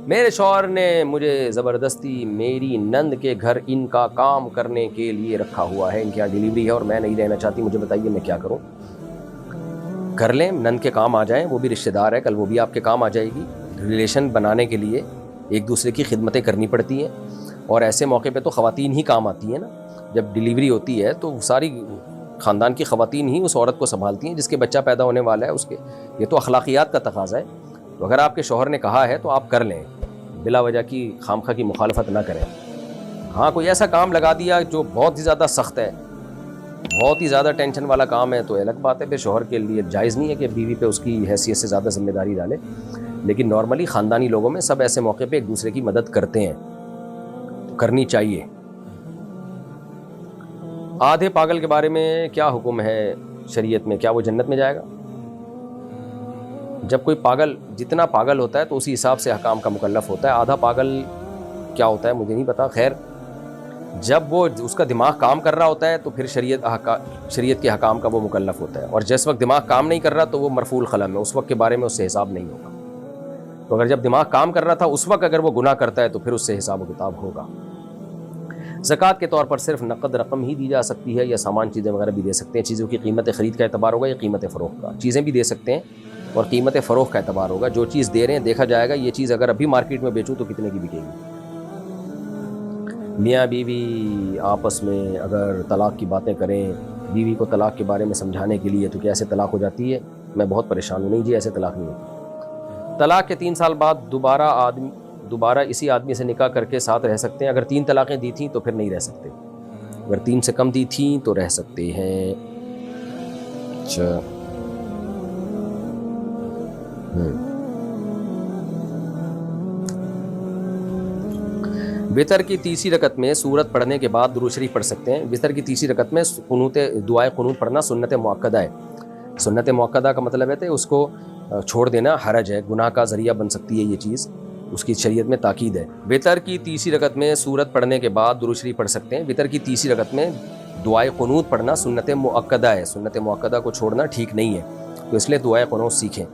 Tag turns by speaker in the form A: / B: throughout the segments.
A: میرے شوہر نے مجھے زبردستی میری نند کے گھر ان کا کام کرنے کے لیے رکھا ہوا ہے، ان کے یہاں ڈیلیوری ہے اور میں نہیں رہنا چاہتی، مجھے بتائیے میں کیا کروں؟ کر لیں، نند کے کام آ جائیں، وہ بھی رشتہ دار ہے، کل وہ بھی آپ کے کام آ جائے گی۔ ریلیشن بنانے کے لیے ایک دوسرے کی خدمتیں کرنی پڑتی ہیں، اور ایسے موقع پہ تو خواتین ہی کام آتی ہیں نا۔ جب ڈیلیوری ہوتی ہے تو ساری خاندان کی خواتین ہی اس عورت کو سنبھالتی ہیں جس کے بچہ پیدا ہونے والا ہے، اس کے یہ تو اخلاقیات کا تقاضا ہے۔ تو اگر آپ کے شوہر نے کہا ہے تو آپ کر لیں، بلا وجہ کی خامخواہ کی مخالفت نہ کریں۔ ہاں کوئی ایسا کام لگا دیا جو بہت ہی زیادہ سخت ہے، بہت ہی زیادہ ٹینشن والا کام ہے، تو الگ بات ہے، پھر شوہر کے لیے جائز نہیں ہے کہ بیوی پہ اس کی حیثیت سے زیادہ ذمہ داری ڈالے۔ لیکن نارملی خاندانی لوگوں میں سب ایسے موقع پہ ایک دوسرے کی مدد کرتے ہیں، تو کرنی چاہیے۔ آدھے پاگل کے بارے میں کیا حکم ہے شریعت میں؟ کیا وہ جنت میں جائے گا؟ جب کوئی پاگل جتنا پاگل ہوتا ہے تو اسی حساب سے احکام کا مکلف ہوتا ہے۔ آدھا پاگل کیا ہوتا ہے مجھے نہیں پتا، خیر جب وہ اس کا دماغ کام کر رہا ہوتا ہے تو پھر شریعت کے حکام کا وہ مکلف ہوتا ہے، اور جس وقت دماغ کام نہیں کر رہا تو وہ مرفوع القلم ہے، اس وقت کے بارے میں اس سے حساب نہیں ہوگا۔ تو اگر جب دماغ کام کر رہا تھا اس وقت اگر وہ گناہ کرتا ہے تو پھر اس سے حساب و کتاب ہوگا۔ زکوٰۃ کے طور پر صرف نقد رقم ہی دی جا سکتی ہے یا سامان چیزیں وغیرہ بھی دے سکتے ہیں؟ چیزوں کی قیمت خرید کا اعتبار ہوگا یا قیمت فروخت کا؟ چیزیں بھی دے سکتے ہیں اور قیمت فروخت کا اعتبار ہوگا۔ جو چیز دے رہے ہیں دیکھا جائے گا یہ چیز اگر ابھی مارکیٹ میں بیچوں تو کتنے کی بکے گی۔ میاں بیوی آپس میں اگر طلاق کی باتیں کریں، بیوی کو طلاق کے بارے میں سمجھانے کے لیے، تو کیا ایسے طلاق ہو جاتی ہے؟ میں بہت پریشان ہوں۔ نہیں جی، ایسے طلاق نہیں ہوتی۔ طلاق کے 3 سال بعد دوبارہ اسی آدمی سے نکاح کر کے ساتھ رہ سکتے ہیں؟ اگر 3 طلاقیں دی تھیں تو پھر نہیں رہ سکتے، اگر 3 سے کم دی تھیں تو رہ سکتے ہیں۔ اچھا وتر کی تیسری رکعت میں سورت پڑھنے کے بعد درود شریف پڑھ سکتے ہیں؟ وتر کی تیسری رکعت میں دعائے قنوت پڑھنا سنت مؤکدہ ہے۔ سنت مؤکدہ کا مطلب ہے کہ اس کو چھوڑ دینا حرج ہے، گناہ کا ذریعہ بن سکتی ہے یہ چیز، اس کی شریعت میں تاکید ہے۔ وتر کی تیسری رکعت میں سورت پڑھنے کے بعد درود شریف پڑھ سکتے ہیں۔ وتر کی تیسری رکعت میں دعائے قنوت پڑھنا سنت مؤکدہ ہے، سنت مؤکدہ کو چھوڑنا ٹھیک نہیں ہے، تو اس لیے دعائے قنوت سیکھیں۔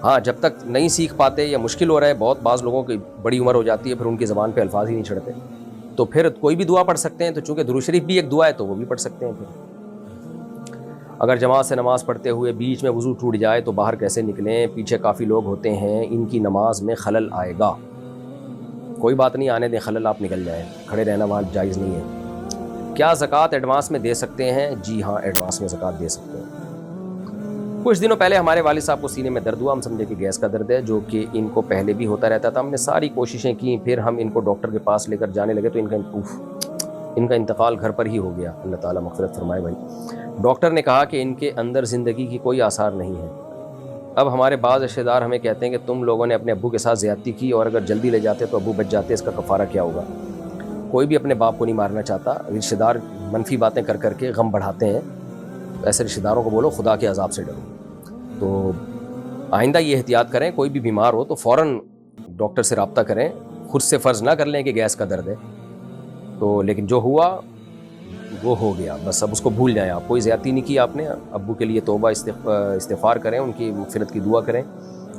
A: ہاں جب تک نہیں سیکھ پاتے یا مشکل ہو رہا ہے، بہت بعض لوگوں کی بڑی عمر ہو جاتی ہے پھر ان کی زبان پہ الفاظ ہی نہیں چڑھتے، تو پھر کوئی بھی دعا پڑھ سکتے ہیں، تو چونکہ درود شریف بھی ایک دعا ہے تو وہ بھی پڑھ سکتے ہیں۔ پھر اگر جماعت سے نماز پڑھتے ہوئے بیچ میں وضو ٹوٹ جائے تو باہر کیسے نکلیں؟ پیچھے کافی لوگ ہوتے ہیں، ان کی نماز میں خلل آئے گا۔ کوئی بات نہیں، آنے دیں خلل، آپ نکل جائیں، کھڑے رہنا وہاں جائز نہیں ہے۔ کیا زکوٰۃ ایڈوانس میں دے سکتے ہیں؟ جی ہاں، ایڈوانس میں زکوٰۃ دے سکتے ہیں۔ کچھ دنوں پہلے ہمارے والد صاحب کو سینے میں درد ہوا، ہم سمجھے کہ گیس کا درد ہے، جو کہ ان کو پہلے بھی ہوتا رہتا تھا۔ ہم نے ساری کوششیں کی، پھر ہم ان کو ڈاکٹر کے پاس لے کر جانے لگے تو ان کا انتقال گھر پر ہی ہو گیا، اللہ تعالیٰ مغفرت فرمائے بھائی۔ ڈاکٹر نے کہا کہ ان کے اندر زندگی کی کوئی آثار نہیں ہے۔ اب ہمارے بعض رشتہ دار ہمیں کہتے ہیں کہ تم لوگوں نے اپنے ابو کے ساتھ زیادتی کی اور اگر جلدی لے جاتے تو ابو بچ جاتے، اس کا کفارہ کیا ہوگا؟ کوئی بھی اپنے باپ کو نہیں مارنا چاہتا، رشتہ دار منفی باتیں کر کر کے غم بڑھاتے ہیں، ایسے رشتہ داروں کو بولو خدا کے عذاب سے ڈرو۔ تو آئندہ یہ احتیاط کریں، کوئی بھی بیمار ہو تو فوراً ڈاکٹر سے رابطہ کریں، خود سے فرض نہ کر لیں کہ گیس کا درد ہے تو، لیکن جو ہوا وہ ہو گیا، بس اب اس کو بھول جائیں۔ آپ کوئی زیادتی نہیں کی آپ نے، ابو کے لیے توبہ استغفار کریں، ان کی مغفرت کی دعا کریں،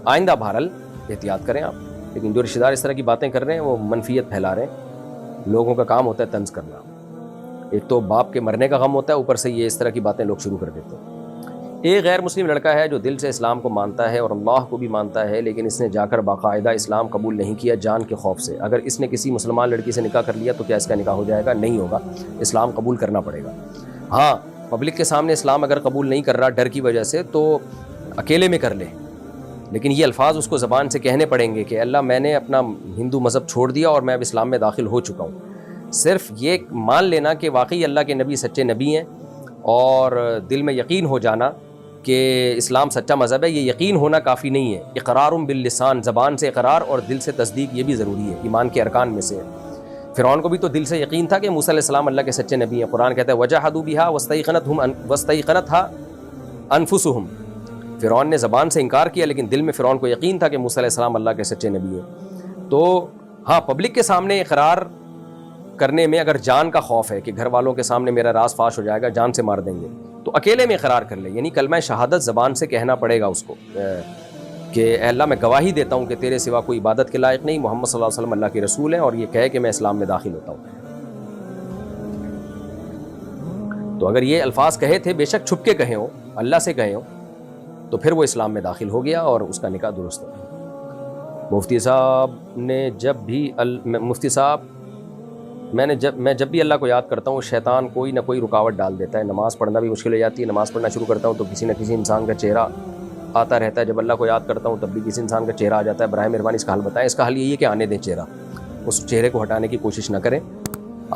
A: آئندہ بہرحال احتیاط کریں آپ۔ لیکن جو رشتہ دار اس طرح کی باتیں کر رہے ہیں وہ منفیت پھیلا رہے ہیں، لوگوں کا کام ہوتا ہے طنز کرنا۔ ایک تو باپ کے مرنے کا غم ہوتا ہے، اوپر سے یہ اس طرح کی باتیں لوگ شروع کر دیتے ہیں۔ ایک غیر مسلم لڑکا ہے جو دل سے اسلام کو مانتا ہے اور اللہ کو بھی مانتا ہے، لیکن اس نے جا کر باقاعدہ اسلام قبول نہیں کیا جان کے خوف سے۔ اگر اس نے کسی مسلمان لڑکی سے نکاح کر لیا تو کیا اس کا نکاح ہو جائے گا؟ نہیں ہوگا، اسلام قبول کرنا پڑے گا۔ ہاں پبلک کے سامنے اسلام اگر قبول نہیں کر رہا ڈر کی وجہ سے تو اکیلے میں کر لے، لیکن یہ الفاظ اس کو زبان سے کہنے پڑیں گے کہ اللہ میں نے اپنا ہندو مذہب چھوڑ دیا اور میں اب اسلام میں داخل ہو چکا ہوں۔ صرف یہ مان لینا کہ واقعی اللہ کے نبی سچے نبی ہیں اور دل میں یقین ہو جانا کہ اسلام سچا مذہب ہے، یہ یقین ہونا کافی نہیں ہے۔ اقرار باللسان، زبان سے اقرار اور دل سے تصدیق، یہ بھی ضروری ہے، ایمان کے ارکان میں سے ہے۔ فرعون کو بھی تو دل سے یقین تھا کہ موسیٰ علیہ السلام اللہ کے سچے نبی ہیں۔ قرآن کہتا ہے وَجَحَدُوا بِهَا وَاسْتَيْقَنَتْهَا أَنفُسُهُمْ۔ فرعون نے زبان سے انکار کیا لیکن دل میں فرعون کو یقین تھا کہ موسیٰ علیہ السلام اللہ کے سچے نبی ہیں۔ تو ہاں پبلک کے سامنے اقرار کرنے میں اگر جان کا خوف ہے کہ گھر والوں کے سامنے میرا راز فاش ہو جائے گا، جان سے مار دیں گے، تو اکیلے میں اقرار کر لے، یعنی کلمہ شہادت زبان سے کہنا پڑے گا اس کو، کہ اے اللہ میں گواہی دیتا ہوں کہ تیرے سوا کوئی عبادت کے لائق نہیں، محمد صلی اللہ علیہ وسلم اللہ کے رسول ہیں، اور یہ کہے کہ میں اسلام میں داخل ہوتا ہوں۔ تو اگر یہ الفاظ کہے تھے، بے شک چھپ کے کہے ہوں، اللہ سے کہے ہوں، تو پھر وہ اسلام میں داخل ہو گیا اور اس کا نکاح درست ہے۔ مفتی صاحب میں جب بھی اللہ کو یاد کرتا ہوں، شیطان کوئی نہ کوئی رکاوٹ ڈال دیتا ہے، نماز پڑھنا بھی مشکل ہو جاتی ہے، نماز پڑھنا شروع کرتا ہوں تو کسی نہ کسی انسان کا چہرہ آتا رہتا ہے، جب اللہ کو یاد کرتا ہوں تب بھی کسی انسان کا چہرہ آ جاتا ہے۔ براہ مہربانی اس کا حل بتائیں۔ اس کا حل یہی ہے کہ آنے دیں چہرہ، اس چہرے کو ہٹانے کی کوشش نہ کریں۔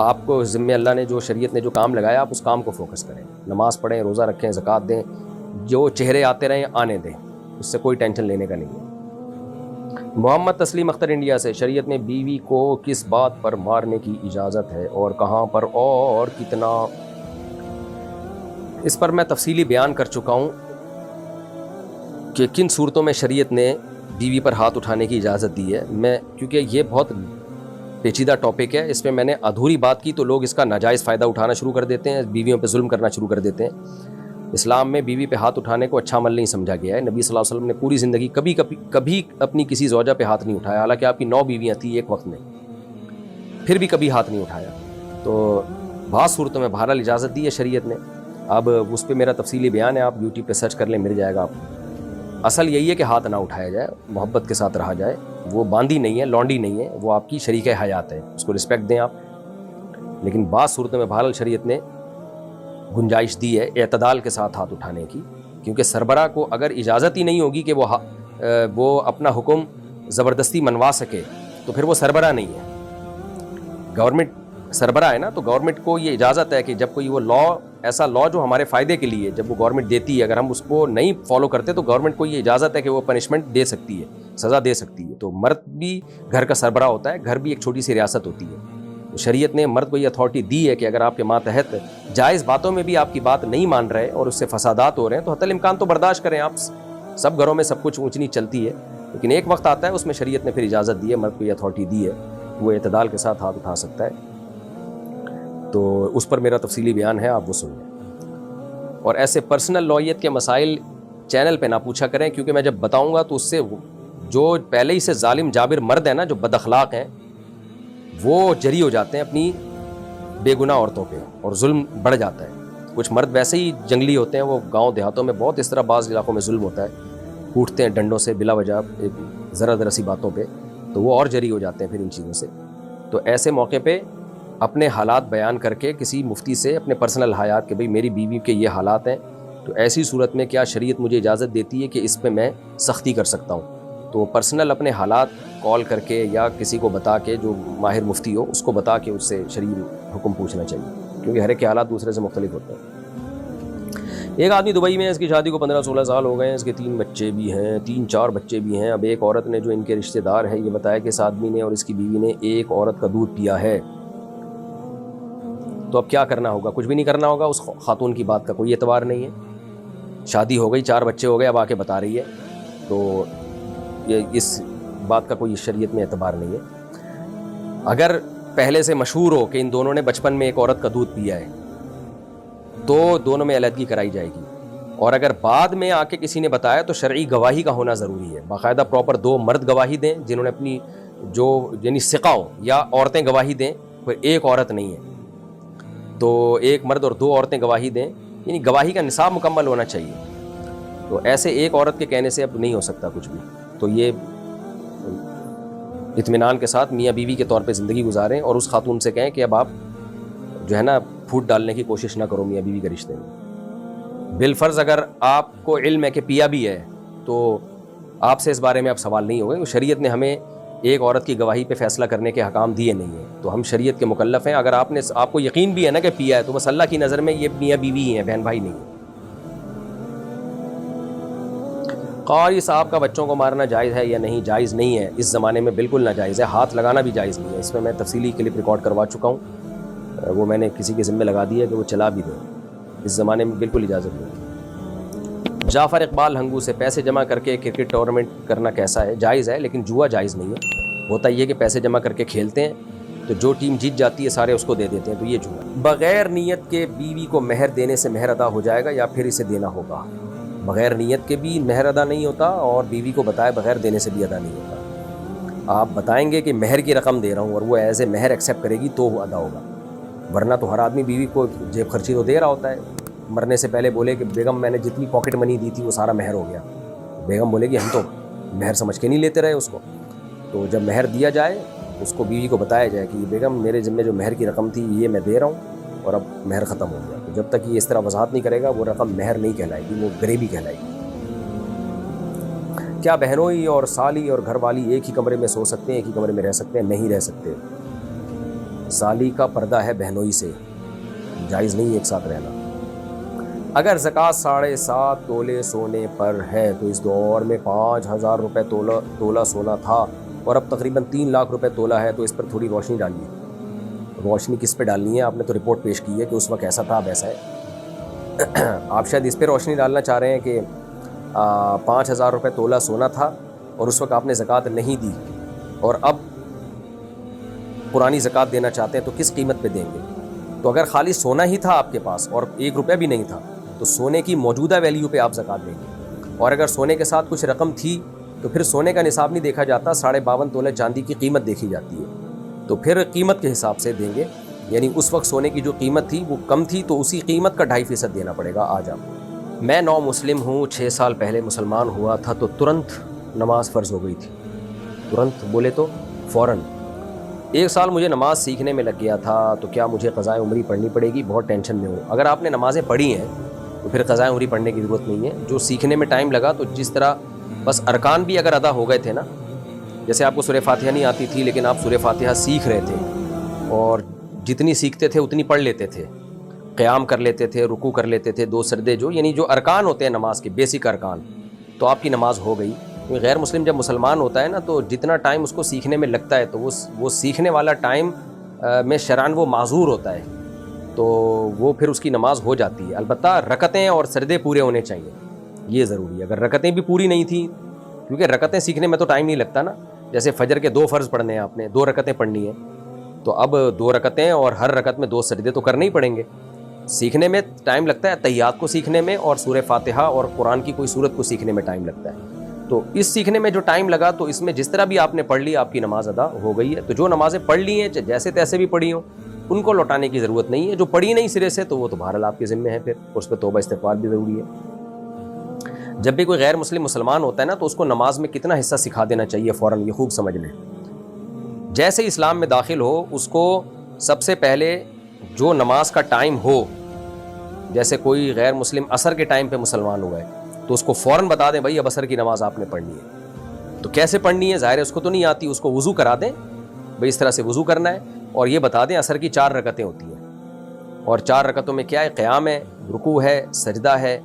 A: آپ کو ذمہ اللہ نے جو شریعت نے جو کام لگایا، آپ اس کام کو فوکس کریں، نماز پڑھیں، روزہ رکھیں، زکوٰۃ دیں، جو چہرے آتے رہیں آنے دیں، اس سے کوئی ٹینشن لینے کا نہیں ہے۔ محمد تسلیم اختر انڈیا سے، شریعت میں بیوی کو کس بات پر مارنے کی اجازت ہے اور کہاں پر اور کتنا؟ اس پر میں تفصیلی بیان کر چکا ہوں کہ کن صورتوں میں شریعت نے بیوی پر ہاتھ اٹھانے کی اجازت دی ہے۔ کیونکہ یہ بہت پیچیدہ ٹاپک ہے، اس پہ میں نے ادھوری بات کی تو لوگ اس کا ناجائز فائدہ اٹھانا شروع کر دیتے ہیں، بیویوں پہ ظلم کرنا شروع کر دیتے ہیں۔ اسلام میں بیوی پہ ہاتھ اٹھانے کو اچھا عمل نہیں سمجھا گیا ہے۔ نبی صلی اللہ علیہ وسلم نے پوری زندگی کبھی اپنی کسی زوجہ پہ ہاتھ نہیں اٹھایا، حالانکہ آپ کی 9 بیویاں تھیں ایک وقت میں، پھر بھی کبھی ہاتھ نہیں اٹھایا۔ تو بعض صورتوں میں بہرحال اجازت دی ہے شریعت نے۔ اب اس پہ میرا تفصیلی بیان ہے، آپ یوٹیوب پہ سرچ کر لیں، مل جائے گا آپ کو۔ اصل یہی ہے کہ ہاتھ نہ اٹھایا جائے، محبت کے ساتھ رہا جائے۔ وہ باندھی نہیں ہے، لونڈی نہیں ہے، وہ آپ کی شریک حیات ہے، اس کو رسپیکٹ دیں آپ۔ لیکن بعض صورتوں میں بہرحال شریعت نے گنجائش دی ہے اعتدال کے ساتھ ہاتھ اٹھانے کی، کیونکہ سربراہ کو اگر اجازت ہی نہیں ہوگی کہ وہ اپنا حکم زبردستی منوا سکے تو پھر وہ سربراہ نہیں ہے۔ گورنمنٹ سربراہ ہے نا، تو گورنمنٹ کو یہ اجازت ہے کہ جب کوئی وہ ایسا لا جو ہمارے فائدے کے لیے جب وہ گورنمنٹ دیتی ہے، اگر ہم اس کو نہیں فالو کرتے تو گورنمنٹ کو یہ اجازت ہے کہ وہ پنشمنٹ دے سکتی ہے، سزا دے سکتی ہے۔ تو مرد بھی گھر کا سربراہ ہوتا ہے، گھر بھی ایک چھوٹی سی ریاست ہوتی ہے۔ تو شریعت نے مرد کو یہ اتھارٹی دی ہے کہ اگر آپ کے ماتحت جائز باتوں میں بھی آپ کی بات نہیں مان رہے اور اس سے فسادات ہو رہے ہیں تو حتی الامکان تو برداشت کریں آپ۔ سب گھروں میں سب کچھ اونچ نیچ چلتی ہے، لیکن ایک وقت آتا ہے اس میں شریعت نے پھر اجازت دی ہے، مرد کو یہ اتھارٹی دی ہے، وہ اعتدال کے ساتھ ہاتھ اٹھا سکتا ہے۔ تو اس پر میرا تفصیلی بیان ہے، آپ وہ سن لیں۔ اور ایسے پرسنل لائیت کے مسائل چینل پہ نہ پوچھا کریں، کیونکہ میں جب بتاؤں گا تو اس سے جو پہلے ہی سے ظالم جابر مرد ہیں نا، جو بد اخلاق ہیں، وہ جری ہو جاتے ہیں اپنی بے گناہ عورتوں پہ اور ظلم بڑھ جاتا ہے۔ کچھ مرد ویسے ہی جنگلی ہوتے ہیں، وہ گاؤں دیہاتوں میں بہت اس طرح بعض علاقوں میں ظلم ہوتا ہے، کوٹتے ہیں ڈنڈوں سے بلا وجہ ذرا ذرا سی باتوں پہ، تو وہ اور جری ہو جاتے ہیں پھر ان چیزوں سے۔ تو ایسے موقع پہ اپنے حالات بیان کر کے کسی مفتی سے اپنے پرسنل حالات کہ بھئی میری بیوی کے یہ حالات ہیں، تو ایسی صورت میں کیا شریعت مجھے اجازت دیتی ہے کہ اس پہ میں سختی کر سکتا ہوں؟ تو پرسنل اپنے حالات کال کر کے یا کسی کو بتا کے، جو ماہر مفتی ہو اس کو بتا کے اس سے شرعی حکم پوچھنا چاہیے، کیونکہ ہر ایک کے حالات دوسرے سے مختلف ہوتے ہیں۔ ایک آدمی دبئی میں ہے، اس کی شادی کو 15-16 سال ہو گئے ہیں، اس کے 3 بچے بھی ہیں، 3-4 بچے بھی ہیں۔ اب ایک عورت نے جو ان کے رشتہ دار ہے یہ بتایا کہ اس آدمی نے اور اس کی بیوی نے ایک عورت کا دودھ پیا ہے، تو اب کیا کرنا ہوگا؟ کچھ بھی نہیں کرنا ہوگا، اس خاتون کی بات کا کوئی اعتبار نہیں ہے۔ شادی ہو گئی، 4 بچے ہو گئے، اب آ کے بتا رہی ہے، تو یہ اس بات کا کوئی شریعت میں اعتبار نہیں ہے۔ اگر پہلے سے مشہور ہو کہ ان دونوں نے بچپن میں ایک عورت کا دودھ پیا ہے تو دونوں میں علیحدگی کرائی جائے گی، اور اگر بعد میں آ کے کسی نے بتایا تو شرعی گواہی کا ہونا ضروری ہے، باقاعدہ پراپر 2 مرد گواہی دیں جنہوں نے اپنی جو یعنی ثقہ ہوں، یا عورتیں گواہی دیں، کوئی ایک عورت نہیں ہے تو ایک مرد اور 2 عورتیں گواہی دیں، یعنی گواہی کا نصاب مکمل ہونا چاہیے۔ تو ایسے ایک عورت کے کہنے سے اب نہیں ہو سکتا کچھ بھی، تو یہ اطمینان کے ساتھ میاں بیوی کے طور پہ زندگی گزاریں، اور اس خاتون سے کہیں کہ اب آپ جو ہے نا پھوٹ ڈالنے کی کوشش نہ کرو میاں بیوی کے رشتے میں۔ بالفرض اگر آپ کو علم ہے کہ پیا بھی ہے تو آپ سے اس بارے میں اب سوال نہیں ہوگا، شریعت نے ہمیں ایک عورت کی گواہی پہ فیصلہ کرنے کے حکام دیے نہیں ہیں، تو ہم شریعت کے مکلف ہیں۔ اگر آپ کو یقین بھی ہے نا کہ پیا ہے تو بس اللہ کی نظر میں یہ میاں بیوی ہی ہیں، بہن بھائی نہیں ہیں۔ قاری صاحب کا بچوں کو مارنا جائز ہے یا نہیں؟ جائز نہیں ہے، اس زمانے میں بالکل ناجائز ہے، ہاتھ لگانا بھی جائز نہیں ہے۔ اس میں تفصیلی کلپ ریکارڈ کروا چکا ہوں، وہ میں نے کسی کے ذمہ لگا دی ہے کہ وہ چلا بھی دیں، اس زمانے میں بالکل اجازت نہیں ہے۔ جعفر اقبال ہنگو سے، پیسے جمع کر کے کرکٹ ٹورنامنٹ کرنا کیسا ہے؟ جائز ہے، لیکن جوا جائز نہیں ہے۔ ہوتا یہ کہ پیسے جمع کر کے کھیلتے ہیں تو جو ٹیم جیت جاتی ہے سارے اس کو دے دیتے ہیں، تو یہ جوا۔ بغیر نیت کے بیوی کو مہر دینے سے مہر ادا ہو جائے گا یا پھر اسے دینا ہوگا؟ بغیر نیت کے بھی مہر ادا نہیں ہوتا، اور بیوی کو بتائے بغیر دینے سے بھی ادا نہیں ہوتا۔ آپ بتائیں گے کہ مہر کی رقم دے رہا ہوں اور وہ ایز اے مہر ایکسیپٹ کرے گی تو وہ ادا ہوگا، ورنہ تو ہر آدمی بیوی کو جیب خرچی تو دے رہا ہوتا ہے، مرنے سے پہلے بولے کہ بیگم میں نے جتنی پاکٹ منی دی تھی وہ سارا مہر ہو گیا، بیگم بولے گی ہم تو مہر سمجھ کے نہیں لیتے رہے اس کو۔ تو جب مہر دیا جائے اس کو بیوی کو بتایا جائے کہ بیگم میرے ذمے جو مہر کی رقم تھی یہ میں دے رہا ہوں اور اب مہر ختم ہو گیا۔ تو جب تک یہ اس طرح وضاحت نہیں کرے گا وہ رقم مہر نہیں کہلائے گی، وہ غریبی کہلائے گی۔ کیا بہنوئی اور سالی اور گھر والی ایک ہی کمرے میں سو سکتے ہیں، ایک ہی کمرے میں رہ سکتے ہیں؟ نہیں رہ سکتے۔ سالی کا پردہ ہے بہنوئی سے، جائز نہیں ایک ساتھ رہنا۔ اگر زکوٰۃ 7.5 تولے سونے پر ہے تو اس دور میں 5,000 روپے تولہ سونا تھا اور اب تقریباً 3 لاکھ روپے تولہ ہے، تو اس پر تھوڑی روشنی ڈالیے۔ روشنی کس پہ ڈالنی ہے؟ آپ نے تو رپورٹ پیش کی ہے کہ اس وقت ایسا تھا اب ایسا ہے۔ آپ شاید اس پہ روشنی ڈالنا چاہ رہے ہیں کہ 5,000 روپے تولہ سونا تھا اور اس وقت آپ نے زکوٰۃ نہیں دی، اور اب پرانی زکوٰۃ دینا چاہتے ہیں تو کس قیمت پہ دیں گے؟ تو اگر خالی سونا ہی تھا آپ کے پاس اور 1 روپیہ بھی نہیں تھا تو سونے کی موجودہ ویلیو پہ آپ زکوٰۃ دیں گے، اور اگر سونے کے ساتھ کچھ رقم تھی تو پھر سونے کا نصاب نہیں دیکھا جاتا، 52.5 تولے چاندی کی قیمت دیکھی جاتی ہے، تو پھر قیمت کے حساب سے دیں گے، یعنی اس وقت سونے کی جو قیمت تھی وہ کم تھی تو اسی قیمت کا 2.5% دینا پڑے گا آج آپ۔ میں نو مسلم ہوں، 6 سال پہلے مسلمان ہوا تھا تو ترنت نماز فرض ہو گئی تھی۔ ترنت بولے تو فوراً۔ 1 سال مجھے نماز سیکھنے میں لگ گیا تھا، تو کیا مجھے قضائے عمری پڑھنی پڑے گی؟ بہت ٹینشن میں ہوں۔ اگر آپ نے نمازیں پڑھی ہیں تو پھر قضائے عمری پڑھنے کی ضرورت نہیں ہے۔ جو سیکھنے میں ٹائم لگا تو جس طرح بس ارکان بھی اگر ادا ہو گئے تھے نا، جیسے آپ کو سورہ فاتحہ نہیں آتی تھی لیکن آپ سورہ فاتحہ سیکھ رہے تھے اور جتنی سیکھتے تھے اتنی پڑھ لیتے تھے، قیام کر لیتے تھے، رکوع کر لیتے تھے، 2 سجدے، جو یعنی جو ارکان ہوتے ہیں نماز کے بیسک ارکان، تو آپ کی نماز ہو گئی۔ غیر مسلم جب مسلمان ہوتا ہے نا تو جتنا ٹائم اس کو سیکھنے میں لگتا ہے تو وہ سیکھنے والا ٹائم میں شرعاً وہ معذور ہوتا ہے، تو وہ پھر اس کی نماز ہو جاتی ہے۔ البتہ رکعتیں اور سجدے پورے ہونے چاہیے، یہ ضروری ہے۔ اگر رکعتیں بھی پوری نہیں تھیں، کیونکہ رکعتیں سیکھنے میں تو ٹائم نہیں لگتا نا، جیسے فجر کے 2 فرض پڑھنے ہیں آپ نے، 2 رکعتیں پڑھنی ہیں، تو اب 2 رکعتیں اور ہر رکعت میں 2 سجدے تو کرنے ہی پڑیں گے۔ سیکھنے میں ٹائم لگتا ہے، تحیات کو سیکھنے میں اور سورہ فاتحہ اور قرآن کی کوئی سورت کو سیکھنے میں ٹائم لگتا ہے۔ تو اس سیکھنے میں جو ٹائم لگا تو اس میں جس طرح بھی آپ نے پڑھ لی آپ کی نماز ادا ہو گئی ہے۔ تو جو نمازیں پڑھ لی ہیں جیسے تیسے بھی پڑھی ہوں ان کو لوٹانے کی ضرورت نہیں ہے، جو پڑھی نہیں سرے سے تو وہ تو بہرحال آپ کے ذمہ ہے، پھر اس پہ توبہ استغفار بھی ضروری ہے۔ جب بھی کوئی غیر مسلم مسلمان ہوتا ہے نا تو اس کو نماز میں کتنا حصہ سکھا دینا چاہیے فوراً، یہ خوب سمجھ لیں۔ جیسے اسلام میں داخل ہو اس کو سب سے پہلے جو نماز کا ٹائم ہو، جیسے کوئی غیر مسلم عصر کے ٹائم پہ مسلمان ہوا ہے تو اس کو فوراً بتا دیں بھائی اب عصر کی نماز آپ نے پڑھنی ہے۔ تو کیسے پڑھنی ہے؟ ظاہر ہے اس کو تو نہیں آتی، اس کو وضو کرا دیں، بھائی اس طرح سے وضو کرنا ہے، اور یہ بتا دیں عصر کی 4 رکعتیں ہوتی ہیں، اور 4 رکعتوں میں کیا ہے؟ قیام ہے، رکوع ہے، سجدہ ہے،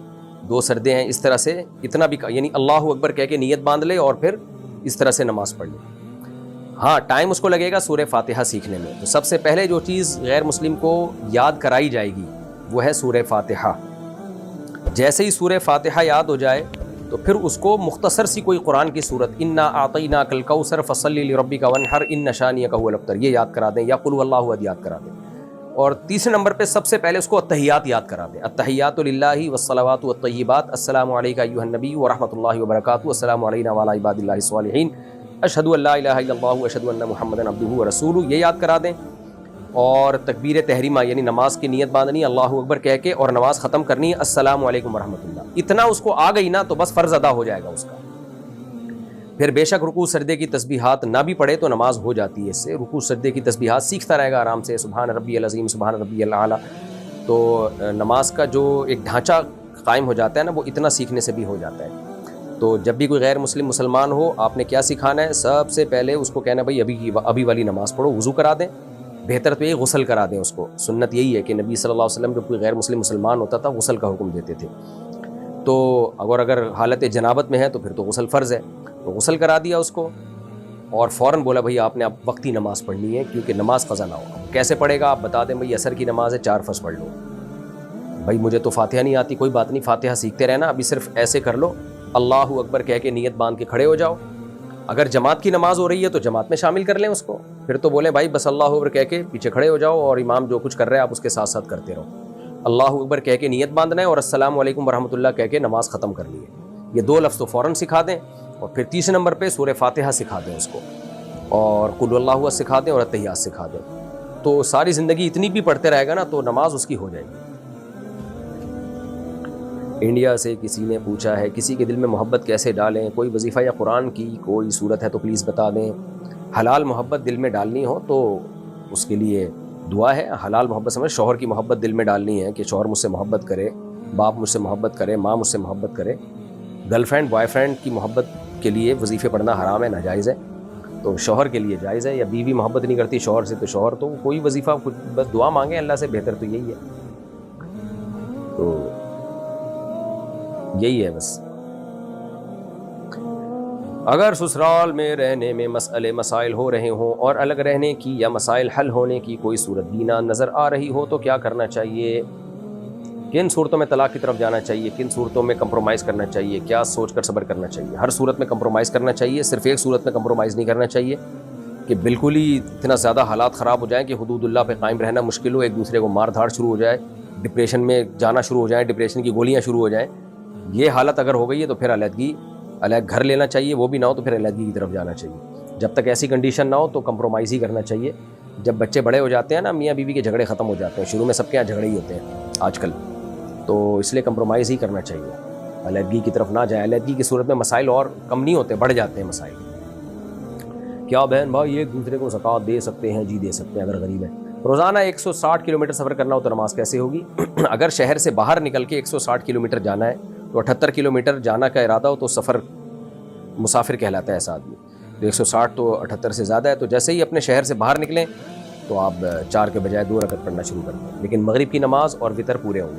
A: 2 سجدے ہیں، اس طرح سے اتنا بھی، یعنی اللہ اکبر کہہ کے نیت باندھ لے اور پھر اس طرح سے نماز پڑھ لے۔ ہاں ٹائم اس کو لگے گا سورہ فاتحہ سیکھنے میں، تو سب سے پہلے جو چیز غیر مسلم کو یاد کرائی جائے گی وہ ہے سورہ فاتحہ۔ جیسے ہی سورہ فاتحہ یاد ہو جائے تو پھر اس کو مختصر سی کوئی قرآن کی سورت، انا اعطیناک الکوثر فصلی لربک وانحر ان شانئک هو الابتر، یہ یاد کرا دیں، یا قل هو اللہ احد یاد کرا دیں۔ اور تیسرے نمبر پہ سب سے پہلے اس کو التحیات یاد کرا دیں، التحیات للہ والصلوات والطیبات، السلام علیک ایھا النبی ورحمۃ اللہ وبرکاتہ، السلام علینا وعلی عباد اللہ الصالحین، اشہد ان لا الہ الا اللہ واشہد ان محمدا عبدہ ورسولہ، یہ یاد کرا دیں۔ اور تکبیر تحریمہ یعنی نماز کی نیت باندھنی اللہ اکبر کہہ کے، اور نماز ختم کرنی ہے السلام علیکم ورحمۃ اللہ، اتنا اس کو آ گئی نا تو بس فرض ادا ہو جائے گا اس کا۔ پھر بے شک رکوع سجدے کی تسبیحات نہ بھی پڑھے تو نماز ہو جاتی ہے اس سے، رکوع سجدے کی تسبیحات سیکھتا رہے گا آرام سے، سبحان ربی العظیم، سبحان ربی الاعلیٰ، تو نماز کا جو ایک ڈھانچہ قائم ہو جاتا ہے نا وہ اتنا سیکھنے سے بھی ہو جاتا ہے۔ تو جب بھی کوئی غیر مسلم مسلمان ہو آپ نے کیا سکھانا ہے؟ سب سے پہلے اس کو کہنا ہے بھائی ابھی والی نماز پڑھو، وضو کرا دیں، بہتر تو یہ غسل کرا دیں اس کو۔ سنت یہی ہے کہ نبی صلی اللہ علیہ وسلم جب کوئی غیر مسلم مسلمان ہوتا تھا غسل کا حکم دیتے تھے، تو اگر حالت جنابت میں ہے تو پھر تو غسل فرض ہے، تو غسل کرا دیا اس کو، اور فوراً بولا بھائی آپ نے اب وقتی نماز پڑھنی ہے کیونکہ نماز قضا نہ ہو۔ کیسے پڑھے گا؟ آپ بتا دیں بھائی عصر کی نماز ہے 4 فرض پڑھ لو، بھائی مجھے تو فاتحہ نہیں آتی، کوئی بات نہیں، فاتحہ سیکھتے رہنا، ابھی صرف ایسے کر لو، اللہ اکبر کہہ کے نیت باندھ کے کھڑے ہو جاؤ۔ اگر جماعت کی نماز ہو رہی ہے تو جماعت میں شامل کر لیں اس کو، پھر تو بولے بھائی بس اللہ اکبر کہہ کے پیچھے کھڑے ہو جاؤ اور امام جو کچھ کر رہے ہیں آپ اس کے ساتھ ساتھ کرتے رہو۔ اللہ اکبر کہہ کے نیت باندھنا ہے اور السلام علیکم ورحمۃ اللہ کہہ کے نماز ختم کرنی ہے. یہ 2 لفظ تو فوراً سکھا دیں, اور پھر تیسرے نمبر پہ سورہ فاتحہ سکھا دیں اس کو, اور قل اللہ احد سکھا دیں اور التحیات سکھا دیں. تو ساری زندگی اتنی بھی پڑھتے رہے گا نا تو نماز اس کی ہو جائے گی. انڈیا سے کسی نے پوچھا ہے کسی کے دل میں محبت کیسے ڈالیں, کوئی وظیفہ یا قرآن کی کوئی صورت ہے تو پلیز بتا دیں. حلال محبت دل میں ڈالنی ہو تو اس کے لیے دعا ہے. حلال محبت سمجھ شوہر کی محبت دل میں ڈالنی ہے کہ شوہر مجھ سے محبت کرے, باپ مجھ سے محبت کرے, ماں مجھ سے محبت کرے. گرل فرینڈ بوائے فرینڈ کی محبت کے لیے وظیفے پڑھنا حرام ہے, ناجائز ہے. تو شوہر کے لیے جائز ہے. یا بیوی محبت نہیں کرتی شوہر سے تو شوہر تو کوئی وظیفہ کچھ بس دعا مانگے اللہ سے, بہتر تو یہی ہے. تو یہی ہے بس. اگر سسرال میں رہنے میں مسئلے مسائل ہو رہے ہوں اور الگ رہنے کی یا مسائل حل ہونے کی کوئی صورت بینا نظر آ رہی ہو تو کیا کرنا چاہیے؟ کن صورتوں میں طلاق کی طرف جانا چاہیے, کن صورتوں میں کمپرومائز کرنا چاہیے, کیا سوچ کر صبر کرنا چاہیے؟ ہر صورت میں کمپرومائز کرنا چاہیے, صرف ایک صورت میں کمپرومائز نہیں کرنا چاہیے کہ بالکل ہی اتنا زیادہ حالات خراب ہو جائیں کہ حدود اللہ پہ قائم رہنا مشکل ہو, ایک دوسرے کو مار دھاڑ شروع ہو جائے, ڈپریشن میں جانا شروع ہو جائیں, ڈپریشن کی گولیاں شروع ہو جائیں. یہ حالت اگر ہو گئی ہے تو پھر الگ گھر لینا چاہیے, وہ بھی نہ ہو تو پھر علیحدگی کی طرف جانا چاہیے. جب تک ایسی کنڈیشن نہ ہو تو کمپرومائز ہی کرنا چاہیے. جب بچے بڑے ہو جاتے ہیں نا, میاں بیوی کے جھگڑے ختم ہو جاتے ہیں. شروع میں سب کے یہاں جھگڑے ہی ہوتے ہیں آج کل, تو اس لیے کمپرومائز ہی کرنا چاہیے, علیحدگی کی طرف نہ جائیں. علیحدگی کی صورت میں مسائل اور کم نہیں ہوتے, بڑھ جاتے ہیں مسائل. کیا بہن بھائی ایک دوسرے کو زکوٰۃ دے سکتے ہیں؟ جی دے سکتے ہیں اگر غریب ہیں. روزانہ 160 کلومیٹر سفر کرنا ہو تو نماز کیسے ہوگی؟ اگر شہر سے باہر نکل کے 160 کلومیٹر جانا ہے تو 78 کلومیٹر جانا کا ارادہ ہو تو سفر مسافر کہلاتا ہے ایسا آدمی. تو 160 تو 78 سے زیادہ ہے. تو جیسے ہی اپنے شہر سے باہر نکلیں تو آپ 4 کے بجائے 2 رکعت پڑھنا شروع کر دیں, لیکن مغرب کی نماز اور وتر پورے ہوں گے.